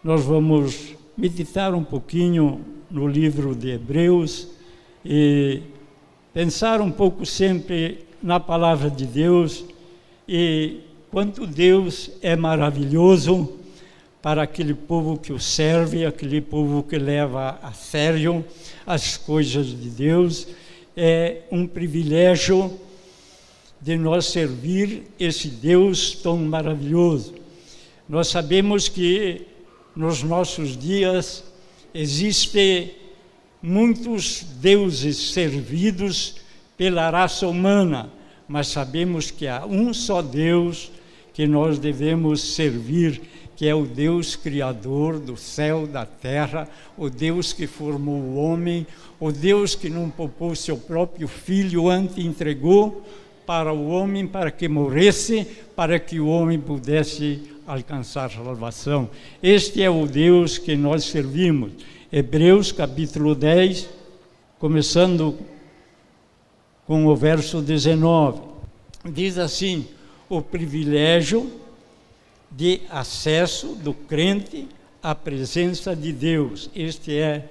nós vamos meditar um pouquinho no livro de Hebreus e pensar um pouco sempre na palavra de Deus e quanto Deus é maravilhoso para aquele povo que o serve, aquele povo que leva a sério as coisas de Deus. É um privilégio de nós servir esse Deus tão maravilhoso. Nós sabemos que nos nossos dias existem muitos deuses servidos pela raça humana, mas sabemos que há um só Deus que nós devemos servir, que é o Deus Criador do céu, da terra, o Deus que formou o homem, o Deus que não poupou seu próprio Filho, antes entregou para o homem, para que morresse, para que o homem pudesse alcançar salvação. Este é o Deus que nós servimos. Hebreus capítulo 10, começando com o verso 19, diz assim: o privilégio de acesso do crente à presença de Deus. Este é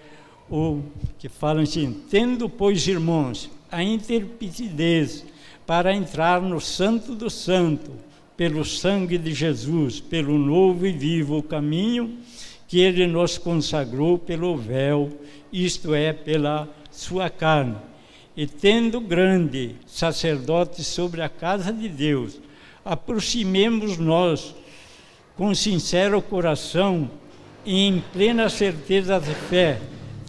o que fala assim: tendo, pois, irmãos, a intrepidez para entrar no Santo do Santo, pelo sangue de Jesus, pelo novo e vivo caminho que Ele nos consagrou pelo véu, isto é, pela sua carne. E tendo grande sacerdote sobre a casa de Deus, aproximemos nós com sincero coração e em plena certeza de fé,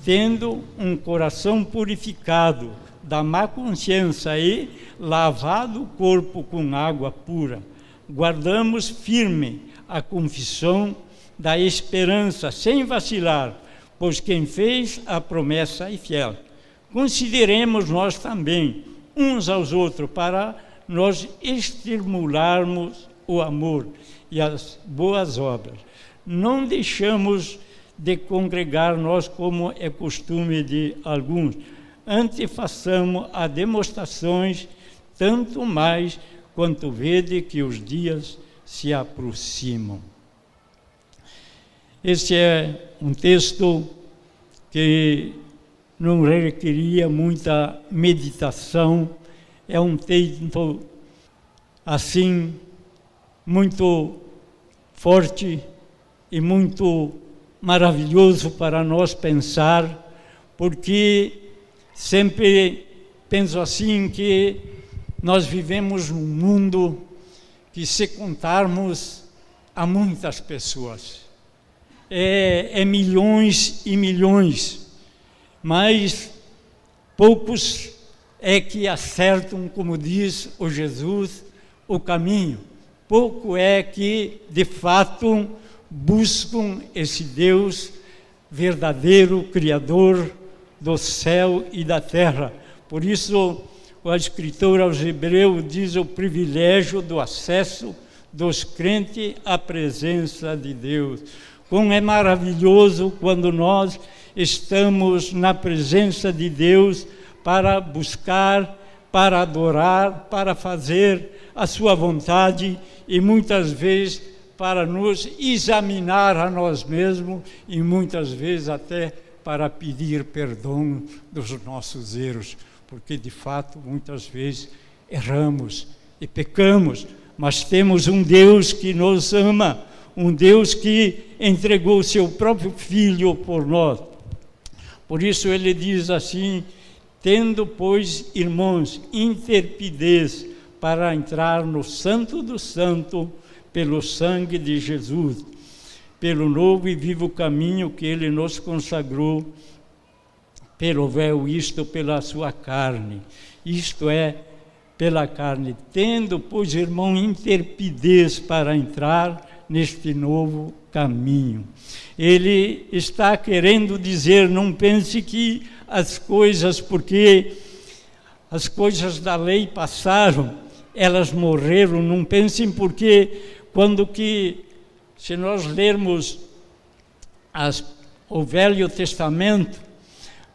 tendo um coração purificado da má consciência e lavado o corpo com água pura. Guardamos firme a confissão da esperança, sem vacilar, pois quem fez a promessa é fiel. Consideremos nós também uns aos outros para nós estimularmos o amor e as boas obras. Não deixamos de congregar nós como é costume de alguns, antes façamos as demonstrações, tanto mais quanto vede que os dias se aproximam. Este é um texto que não requeria muita meditação, é um texto assim muito forte e muito maravilhoso para nós pensar, porque sempre penso assim que nós vivemos num mundo que, se contarmos, há muitas pessoas, é milhões e milhões, mas poucos é que acertam, como diz o Jesus, o caminho. Pouco é que, de fato, buscam esse Deus verdadeiro, Criador do céu e da terra. Por isso, o escritor aos Hebreus diz o privilégio do acesso dos crentes à presença de Deus. Como é maravilhoso quando nós estamos na presença de Deus para buscar, para adorar, para fazer a sua vontade e muitas vezes para nos examinar a nós mesmos e muitas vezes até para pedir perdão dos nossos erros, porque de fato muitas vezes erramos e pecamos, mas temos um Deus que nos ama, um Deus que entregou o seu próprio Filho por nós. Por isso ele diz assim: tendo, pois, irmãos, intrepidez para entrar no Santo do Santo pelo sangue de Jesus, pelo novo e vivo caminho que Ele nos consagrou, pelo véu, isto pela sua carne, isto é, pela carne. Tendo, pois, irmão, intrepidez para entrar neste novo caminho. Ele está querendo dizer, não pense que as coisas, porque as coisas da lei passaram, elas morreram, não pensem porque quando que, se nós lermos o Velho Testamento,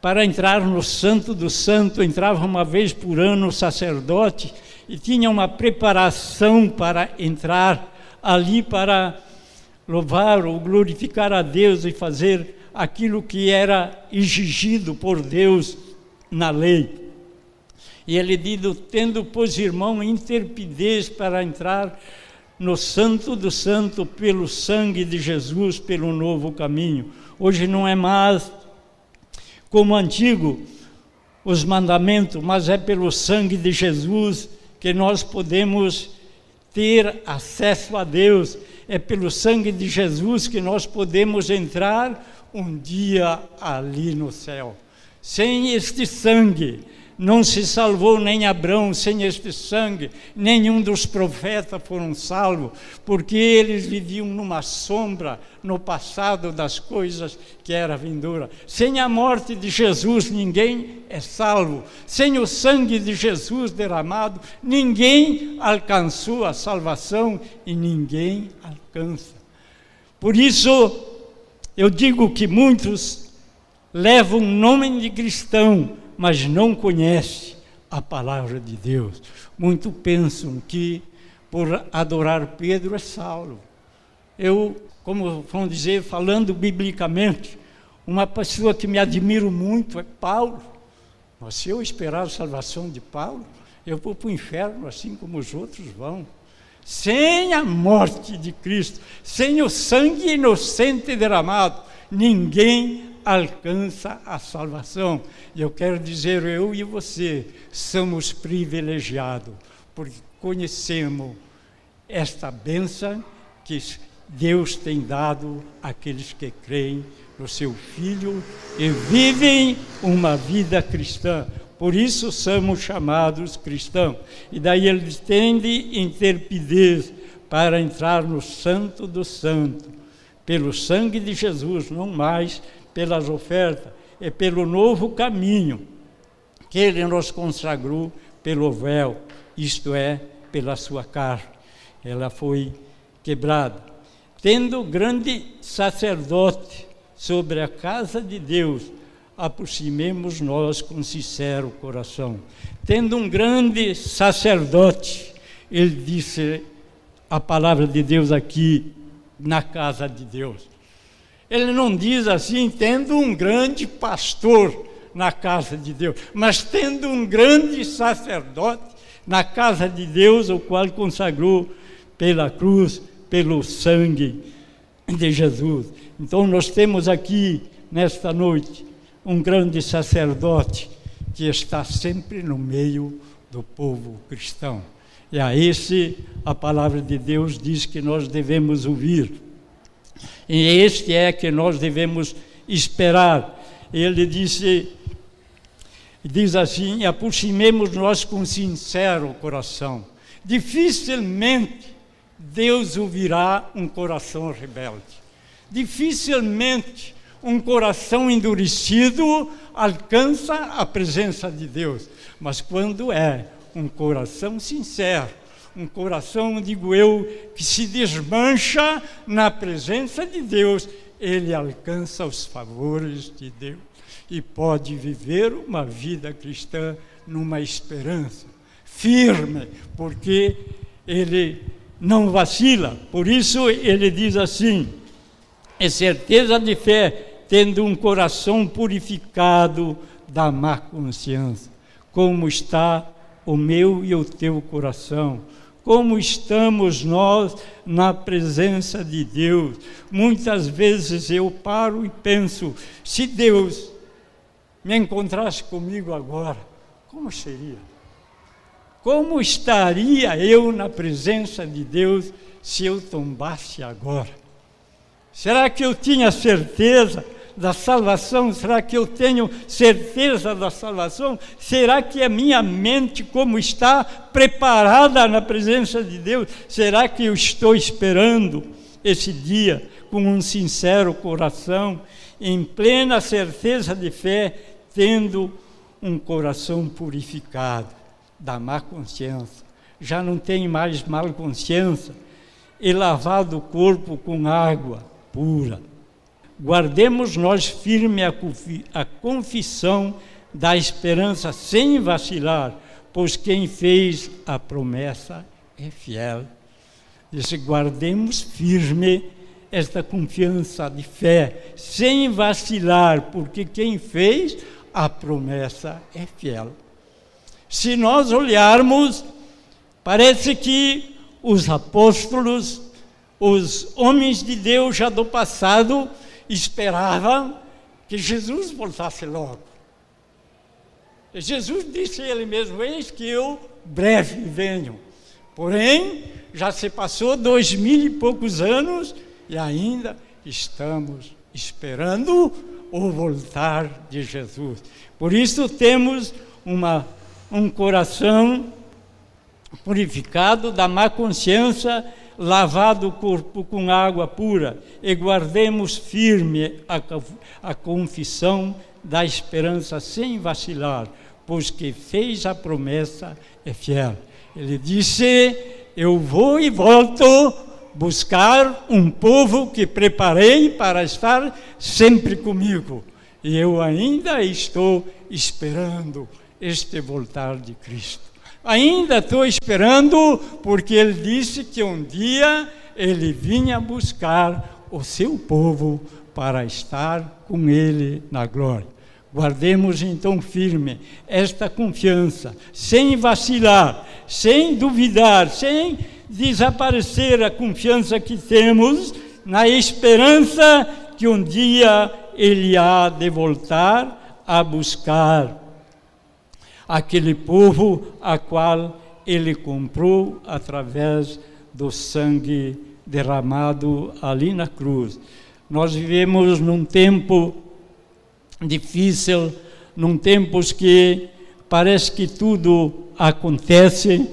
para entrar no Santo do Santo, entrava uma vez por ano o sacerdote e tinha uma preparação para entrar ali, para louvar ou glorificar a Deus e fazer aquilo que era exigido por Deus na lei. E ele diz, tendo, pois, irmão, intrepidez para entrar no Santo do Santo pelo sangue de Jesus, pelo novo caminho. Hoje não é mais como antigo os mandamentos, mas é pelo sangue de Jesus que nós podemos ter acesso a Deus. É pelo sangue de Jesus que nós podemos entrar um dia ali no céu. Sem este sangue, não se salvou nem Abraão. Sem este sangue, nenhum dos profetas foram salvos, porque eles viviam numa sombra no passado das coisas que era vindoura. Sem a morte de Jesus, ninguém é salvo. Sem o sangue de Jesus derramado, ninguém alcançou a salvação e ninguém alcança. Por isso, eu digo que muitos levam o nome de cristão, mas não conhecem a palavra de Deus. Muitos pensam que por adorar Pedro é salvo. Eu, como vão dizer, falando biblicamente, uma pessoa que me admiro muito é Paulo. Mas se eu esperar a salvação de Paulo, eu vou para o inferno assim como os outros vão. Sem a morte de Cristo, sem o sangue inocente derramado, ninguém alcança a salvação. E eu quero dizer, eu e você somos privilegiados, porque conhecemos esta bênção que Deus tem dado àqueles que creem no seu Filho e vivem uma vida cristã. Por isso somos chamados cristãos. E daí ele tende intrepidez para entrar no Santo do Santo, pelo sangue de Jesus, não mais pelas ofertas, é pelo novo caminho que ele nos consagrou pelo véu, isto é, pela sua carne. Ela foi quebrada. Tendo grande sacerdote sobre a casa de Deus, aproximemos nós com sincero coração. Tendo um grande sacerdote, ele disse a palavra de Deus aqui, na casa de Deus. Ele não diz assim, tendo um grande pastor na casa de Deus, mas tendo um grande sacerdote na casa de Deus, o qual consagrou pela cruz, pelo sangue de Jesus. Então nós temos aqui, nesta noite, um grande sacerdote que está sempre no meio do povo cristão. E a esse a palavra de Deus diz que nós devemos ouvir. E este é que nós devemos esperar. Ele diz assim, aproximemos nós com sincero coração. Dificilmente Deus ouvirá um coração rebelde. Dificilmente um coração endurecido alcança a presença de Deus. Mas quando é um coração sincero, um coração, digo eu, que se desmancha na presença de Deus, ele alcança os favores de Deus e pode viver uma vida cristã numa esperança firme, porque ele não vacila. Por isso ele diz assim, é certeza de fé, tendo um coração purificado da má consciência. Como está o meu e o teu coração? Como estamos nós na presença de Deus? Muitas vezes eu paro e penso, se Deus me encontrasse comigo agora, como seria? Como estaria eu na presença de Deus se eu tombasse agora? Será que eu tinha certeza da salvação? Será que eu tenho certeza da salvação? Será que a minha mente, como está preparada na presença de Deus? Será que eu estou esperando esse dia com um sincero coração, em plena certeza de fé, tendo um coração purificado da má consciência? Já não tem mais má consciência, e lavado o corpo com água pura. Guardemos nós firme a confissão da esperança sem vacilar, pois quem fez a promessa é fiel. Guardemos firme esta confiança de fé, sem vacilar, porque quem fez a promessa é fiel. Se nós olharmos, parece que os apóstolos, os homens de Deus já do passado, esperavam que Jesus voltasse logo. Jesus disse a ele mesmo: eis que eu breve venho. Porém, já se passou 2000 e poucos anos e ainda estamos esperando o voltar de Jesus. Por isso temos um coração purificado da má consciência, lavado o corpo com água pura, e guardemos firme a confissão da esperança sem vacilar, pois que fez a promessa é fiel. Ele disse: eu vou e volto buscar um povo que preparei para estar sempre comigo. E eu ainda estou esperando este voltar de Cristo. Ainda estou esperando, porque ele disse que um dia ele vinha buscar o seu povo para estar com ele na glória. Guardemos então firme esta confiança, sem vacilar, sem duvidar, sem desaparecer a confiança que temos na esperança que um dia ele há de voltar a buscar aquele povo a qual ele comprou através do sangue derramado ali na cruz. Nós vivemos num tempo difícil, num tempo que parece que tudo acontece,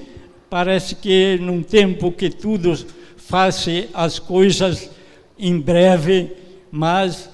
parece que num tempo que tudo faz as coisas em breve, mas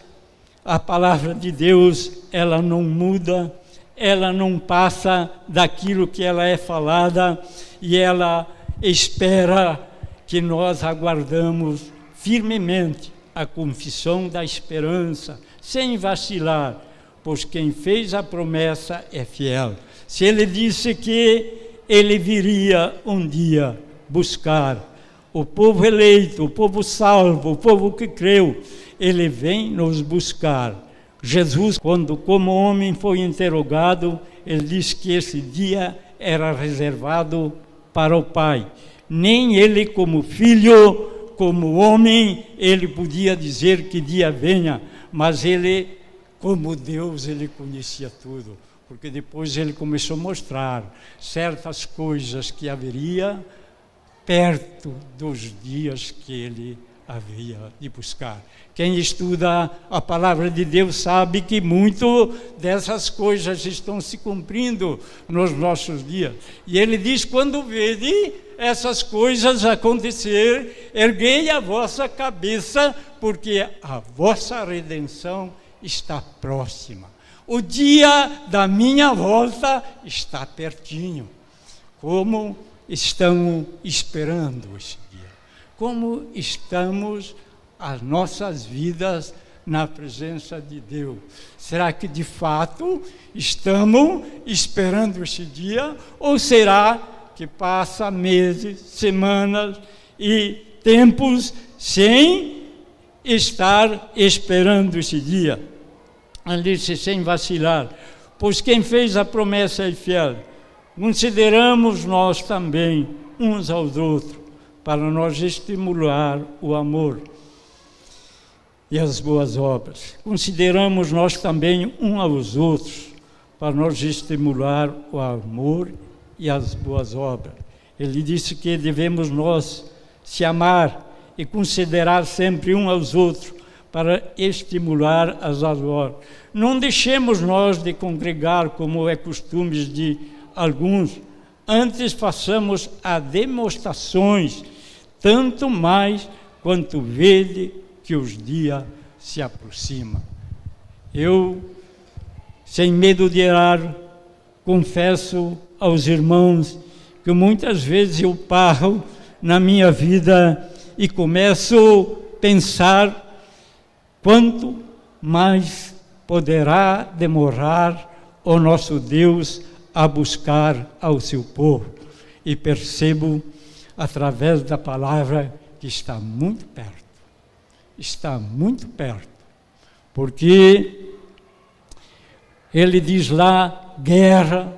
a palavra de Deus, ela não muda, ela não passa daquilo que ela é falada, e ela espera que nós aguardamos firmemente a confissão da esperança, sem vacilar, pois quem fez a promessa é fiel. Se ele disse que ele viria um dia buscar o povo eleito, o povo salvo, o povo que creu, ele vem nos buscar. Jesus, quando como homem foi interrogado, ele disse que esse dia era reservado para o Pai. Nem ele como filho, como homem, ele podia dizer que dia venha, mas ele, como Deus, ele conhecia tudo, porque depois ele começou a mostrar certas coisas que haveria perto dos dias que ele havia de buscar. Quem estuda a palavra de Deus sabe que muito dessas coisas estão se cumprindo nos nossos dias. E ele diz: quando vede essas coisas acontecer, erguei a vossa cabeça, porque a vossa redenção está próxima. O dia da minha volta está pertinho. Como estamos esperando esse dia? Como estamos as nossas vidas na presença de Deus? Será que de fato estamos esperando esse dia? Ou será que passa meses, semanas e tempos sem estar esperando esse dia? Ele disse: sem vacilar, pois quem fez a promessa é fiel. Consideramos nós também uns aos outros, para nós estimular o amor e as boas obras. Consideramos nós também uns aos outros, para nós estimular o amor e as boas obras. Ele disse que devemos nós se amar e considerar sempre uns aos outros, para estimular as obras. Não deixemos nós de congregar, como é costume de alguns, antes façamos as demonstrações, tanto mais quanto vede que os dias se aproximam. Eu, sem medo de errar, confesso aos irmãos que muitas vezes eu paro na minha vida e começo a pensar quanto mais poderá demorar o nosso Deus a buscar ao seu povo. E percebo, através da palavra, que está muito perto. está muito perto, porque ele diz lá, guerra,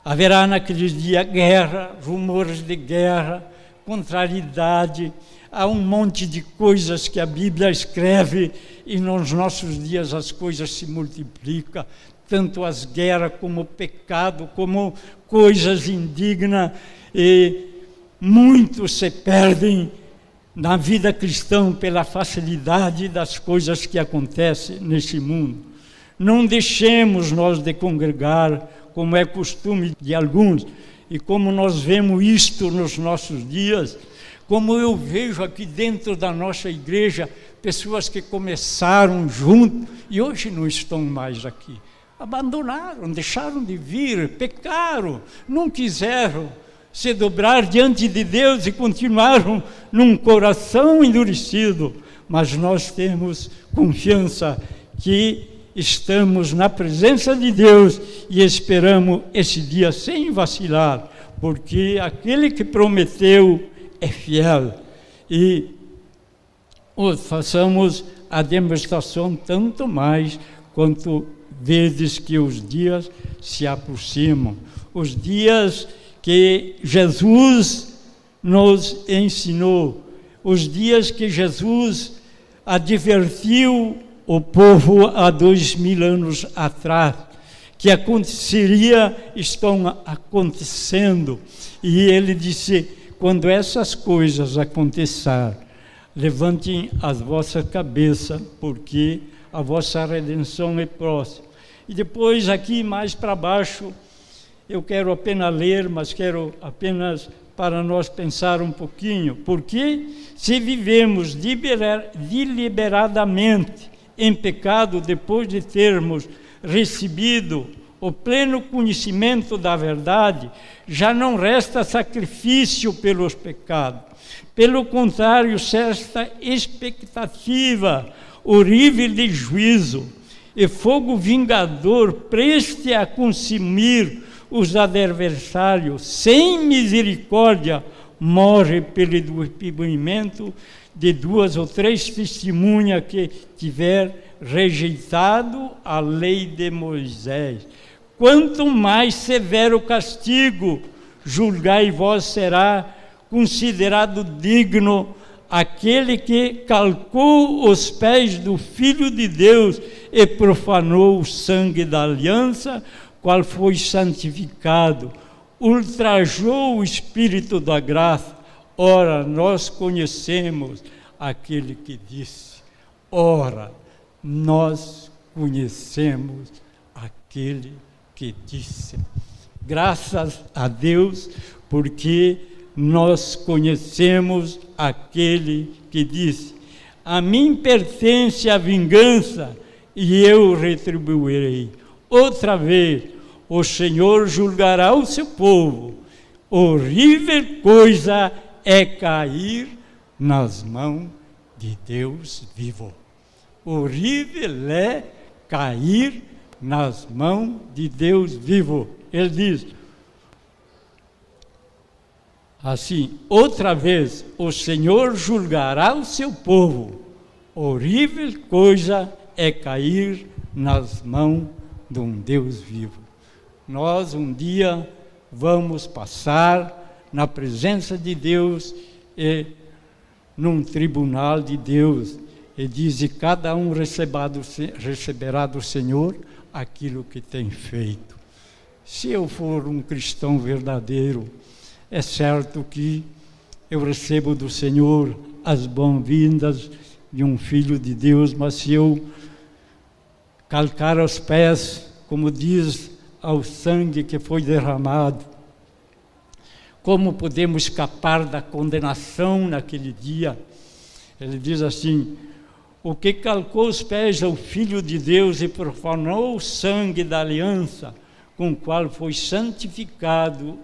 haverá naqueles dias guerra, rumores de guerra, contrariedade, há um monte de coisas que a Bíblia escreve e nos nossos dias as coisas se multiplicam, tanto as guerras como o pecado, como coisas indignas, e muitos se perdem na vida cristã pela facilidade das coisas que acontecem neste mundo. Não deixemos nós de congregar, como é costume de alguns, e como nós vemos isto nos nossos dias, como eu vejo aqui dentro da nossa igreja, pessoas que começaram junto e hoje não estão mais aqui. Abandonaram, deixaram de vir, pecaram, não quiseram se dobrar diante de Deus e continuaram num coração endurecido. Mas nós temos confiança que estamos na presença de Deus e esperamos esse dia sem vacilar, porque aquele que prometeu é fiel. E façamos a demonstração tanto mais quanto vezes que os dias se aproximam. Os dias que Jesus nos ensinou, os dias que Jesus advertiu o povo há 2000 anos atrás, que aconteceria, estão acontecendo. E ele disse, quando essas coisas acontecerem, levantem as vossas cabeças, porque a vossa redenção é próxima. E depois, aqui mais para baixo, eu quero apenas ler, mas quero apenas para nós pensar um pouquinho, porque se vivemos deliberadamente em pecado, depois de termos recebido o pleno conhecimento da verdade, já não resta sacrifício pelos pecados. Pelo contrário, certa expectativa horrível de juízo e fogo vingador preste a consumir os adversários, sem misericórdia, morre pelo depoimento de 2 ou 3 testemunhas que tiver rejeitado a lei de Moisés. Quanto mais severo castigo, julgai vós, será considerado digno aquele que calcou os pés do Filho de Deus e profanou o sangue da aliança, qual foi santificado, ultrajou o Espírito da graça. Ora, nós conhecemos aquele que disse. Ora, nós conhecemos aquele que disse. Graças a Deus, porque nós conhecemos aquele que disse. A mim pertence a vingança e eu retribuirei. Outra vez, o Senhor julgará o seu povo. Horrível coisa é cair nas mãos de Deus vivo. Horrível é cair nas mãos de Deus vivo. Ele diz assim, outra vez, o Senhor julgará o seu povo. Horrível coisa é cair nas mãos de um Deus vivo. Nós um dia vamos passar na presença de Deus e num tribunal de Deus. E diz, e cada um receberá do Senhor aquilo que tem feito. Se eu for um cristão verdadeiro, é certo que eu recebo do Senhor as boas-vindas de um filho de Deus, mas se eu calcar os pés, como diz, ao sangue que foi derramado, como podemos escapar da condenação naquele dia? Ele diz assim, o que calcou os pés ao Filho de Deus e profanou o sangue da aliança, com o qual foi santificado,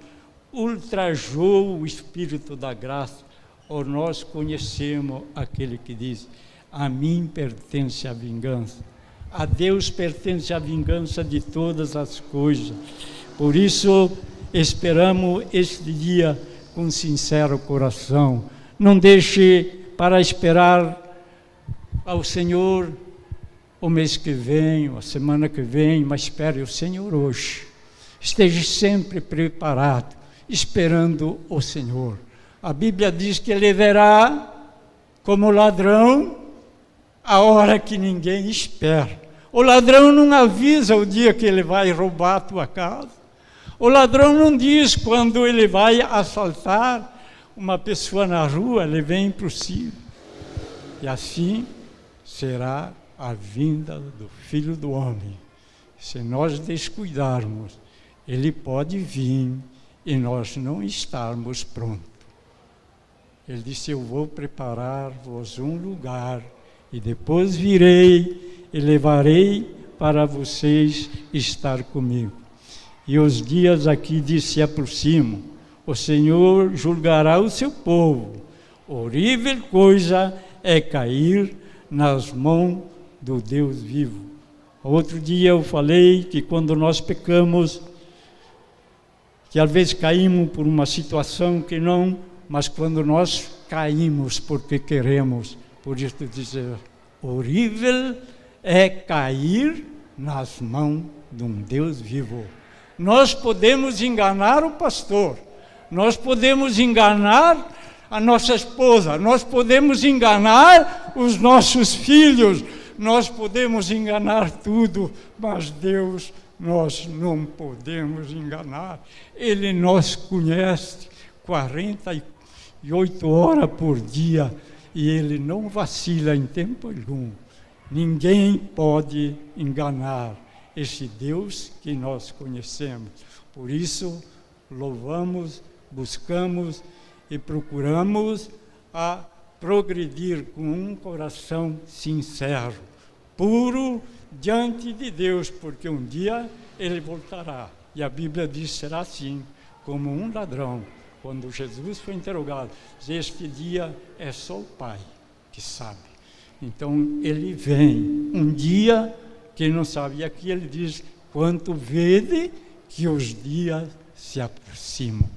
ultrajou o Espírito da graça. Ou nós conhecemos aquele que diz, a mim pertence a vingança. A Deus pertence a vingança de todas as coisas. Por isso, esperamos este dia com sincero coração. Não deixe para esperar ao Senhor o mês que vem, a semana que vem, mas espere o Senhor hoje. Esteja sempre preparado, esperando o Senhor. A Bíblia diz que Ele verá como ladrão a hora que ninguém espera. O ladrão não avisa o dia que ele vai roubar a tua casa. O ladrão não diz quando ele vai assaltar uma pessoa na rua, ele vem por cima. E assim será a vinda do Filho do Homem. Se nós descuidarmos, Ele pode vir e nós não estarmos prontos. Ele disse, eu vou preparar-vos um lugar e depois virei e levarei para vocês estar comigo. E os dias aqui se aproximam. O Senhor julgará o seu povo. Horrível coisa é cair nas mãos do Deus vivo. Outro dia eu falei que quando nós pecamos, que às vezes caímos por uma situação que não, mas quando nós caímos porque queremos, por isso dizer, horrível é cair nas mãos de um Deus vivo. Nós podemos enganar o pastor, nós podemos enganar a nossa esposa, nós podemos enganar os nossos filhos, nós podemos enganar tudo, mas Deus nós não podemos enganar. Ele nos conhece 48 horas por dia e Ele não vacila em tempo algum. Ninguém pode enganar esse Deus que nós conhecemos. Por isso, louvamos, buscamos e procuramos a progredir com um coração sincero, puro diante de Deus, porque um dia Ele voltará. E a Bíblia diz, será assim, como um ladrão. Quando Jesus foi interrogado, este dia é só o Pai que sabe. Então, Ele vem, um dia que não sabe. E aqui Ele diz, quanto vede que os dias se aproximam.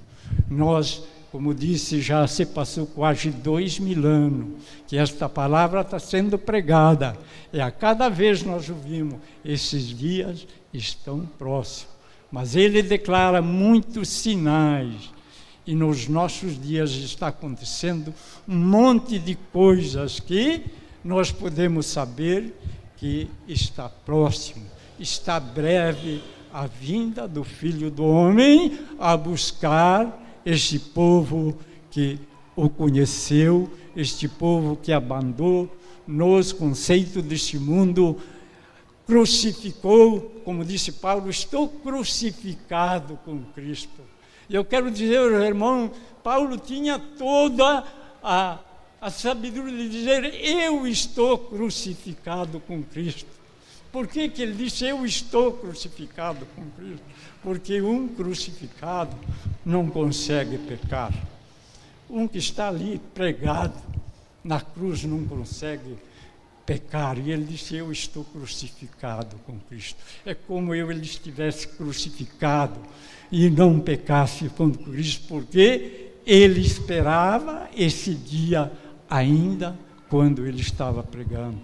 Nós, como disse, já se passou quase 2000 anos, que esta palavra está sendo pregada. E a cada vez nós ouvimos, esses dias estão próximos. Mas Ele declara muitos sinais. E nos nossos dias está acontecendo um monte de coisas que nós podemos saber que está próximo, está breve a vinda do Filho do Homem a buscar este povo que o conheceu, este povo que abandonou os conceitos deste mundo, crucificou, como disse Paulo, estou crucificado com Cristo. E eu quero dizer, irmão, Paulo tinha toda a sabedoria de dizer, eu estou crucificado com Cristo. Por que ele disse, eu estou crucificado com Cristo? Porque um crucificado não consegue pecar. Um que está ali pregado na cruz não consegue pecar. E ele disse, eu estou crucificado com Cristo. É como ele estivesse crucificado e não pecasse com Cristo, porque ele esperava esse dia ainda quando ele estava pregando.